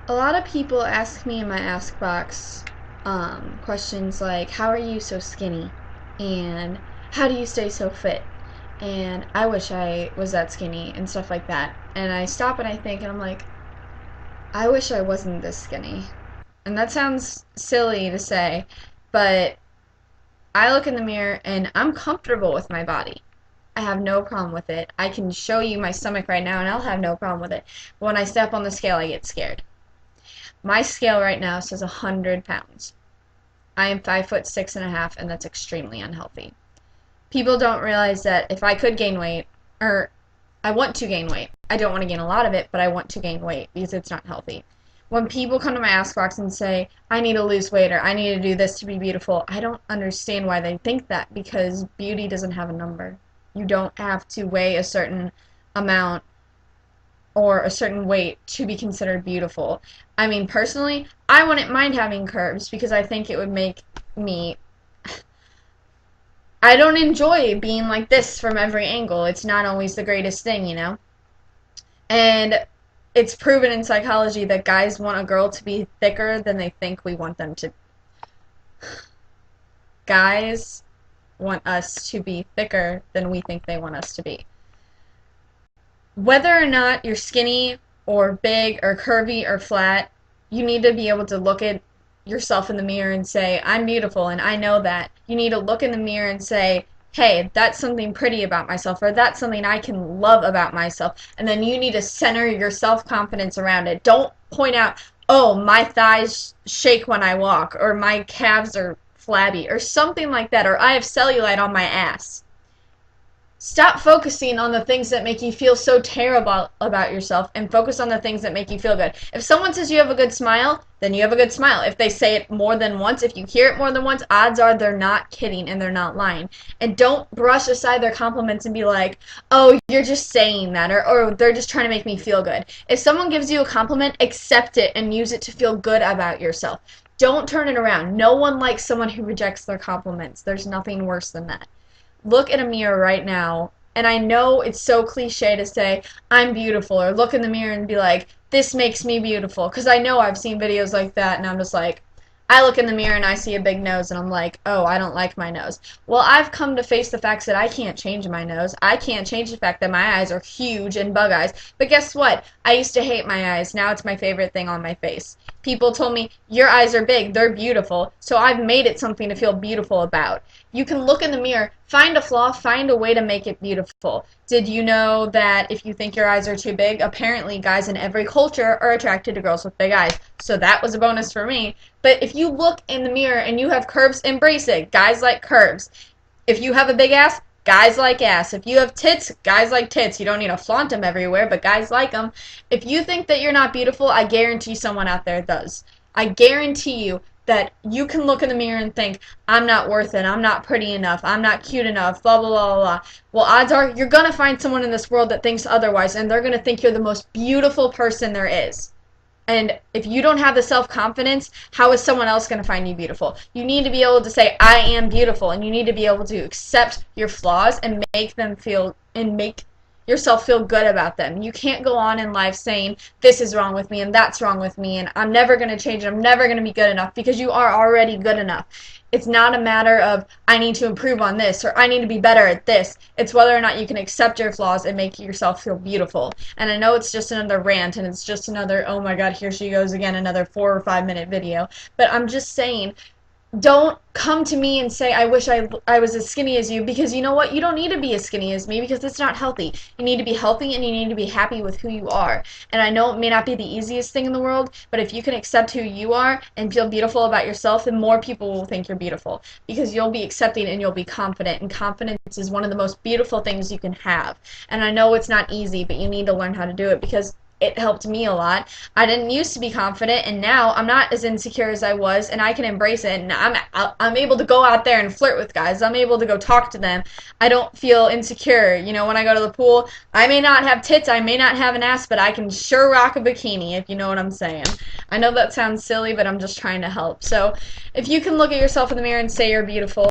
A lot of people ask me in my Ask Box questions like, how are you so skinny? And how do you stay so fit? And I wish I was that skinny and stuff like that. And I stop and I think, and I'm like, I wish I wasn't this skinny. And that sounds silly to say, but I look in the mirror and I'm comfortable with my body. I have no problem with it. I can show you my stomach right now and I'll have no problem with it. But when I step on the scale, I get scared. My scale right now says 100 pounds. I am 5'6.5", and that's extremely unhealthy. People don't realize that if I could gain weight, or I want to gain weight, I don't want to gain a lot of it, but I want to gain weight because it's not healthy. When people come to my Ask Box and say, I need to lose weight or I need to do this to be beautiful, I don't understand why they think that, because beauty doesn't have a number. You don't have to weigh a certain amount or a certain weight to be considered beautiful. I mean, personally, I wouldn't mind having curves because I think it would make me. I don't enjoy being like this from every angle. It's not always the greatest thing, you know? And it's proven in psychology that guys want a girl to be thicker than they think we want them to. Guys want us to be thicker than we think they want us to be. Whether or not you're skinny or big or curvy or flat, you need to be able to look at yourself in the mirror and say, I'm beautiful and I know that. You need to look in the mirror and say, hey, that's something pretty about myself, or that's something I can love about myself. And then you need to center your self-confidence around it. Don't point out, oh, my thighs shake when I walk, or my calves are flabby, or something like that, or I have cellulite on my ass. Stop focusing on the things that make you feel so terrible about yourself and focus on the things that make you feel good. If someone says you have a good smile, then you have a good smile. If they say it more than once, if you hear it more than once, odds are they're not kidding and they're not lying. And don't brush aside their compliments and be like, oh, you're just saying that, or they're just trying to make me feel good. If someone gives you a compliment, accept it and use it to feel good about yourself. Don't turn it around. No one likes someone who rejects their compliments. There's nothing worse than that. Look in a mirror right now, and I know it's so cliche to say, I'm beautiful, or look in the mirror and be like, this makes me beautiful, because I know I've seen videos like that, and I'm just like, I look in the mirror and I see a big nose, and I'm like, oh, I don't like my nose. Well, I've come to face the facts that I can't change my nose. I can't change the fact that my eyes are huge and bug eyes. But guess what? I used to hate my eyes. Now it's my favorite thing on my face. People told me, your eyes are big, they're beautiful, so I've made it something to feel beautiful about. You can look in the mirror, find a flaw, find a way to make it beautiful. Did you know that if you think your eyes are too big, apparently guys in every culture are attracted to girls with big eyes. So that was a bonus for me. But if you look in the mirror and you have curves, embrace it. Guys like curves. If you have a big ass, guys like ass. If you have tits, guys like tits. You don't need to flaunt them everywhere, but guys like them. If you think that you're not beautiful, I guarantee someone out there does. I guarantee you that you can look in the mirror and think, I'm not worth it, I'm not pretty enough, I'm not cute enough, blah, blah, blah, blah. Well, odds are you're going to find someone in this world that thinks otherwise, and they're going to think you're the most beautiful person there is. And if you don't have the self-confidence, how is someone else going to find you beautiful? You need to be able to say, I am beautiful, and you need to be able to accept your flaws and make them feel, and make yourself feel good about them. You can't go on in life saying, this is wrong with me and that's wrong with me and I'm never going to change, I'm never going to be good enough, because you are already good enough. It's not a matter of, I need to improve on this or I need to be better at this. It's whether or not you can accept your flaws and make yourself feel beautiful. And I know it's just another rant and it's just another, oh my god, here she goes again, another 4 or 5 minute video. But I'm just saying, don't come to me and say, I wish I was as skinny as you, because you know what? You don't need to be as skinny as me, because it's not healthy. You need to be healthy and you need to be happy with who you are. And I know it may not be the easiest thing in the world, but if you can accept who you are and feel beautiful about yourself, then more people will think you're beautiful, because you'll be accepting and you'll be confident. And confidence is one of the most beautiful things you can have. And I know it's not easy, but you need to learn how to do it, because it helped me a lot. I didn't used to be confident, and now I'm not as insecure as I was, and I can embrace it, and I'm able to go out there and flirt with guys. I'm able to go talk to them. I don't feel insecure. You know, when I go to the pool, I may not have tits, I may not have an ass, but I can sure rock a bikini, if you know what I'm saying. I know that sounds silly, but I'm just trying to help. So if you can look at yourself in the mirror and say you're beautiful,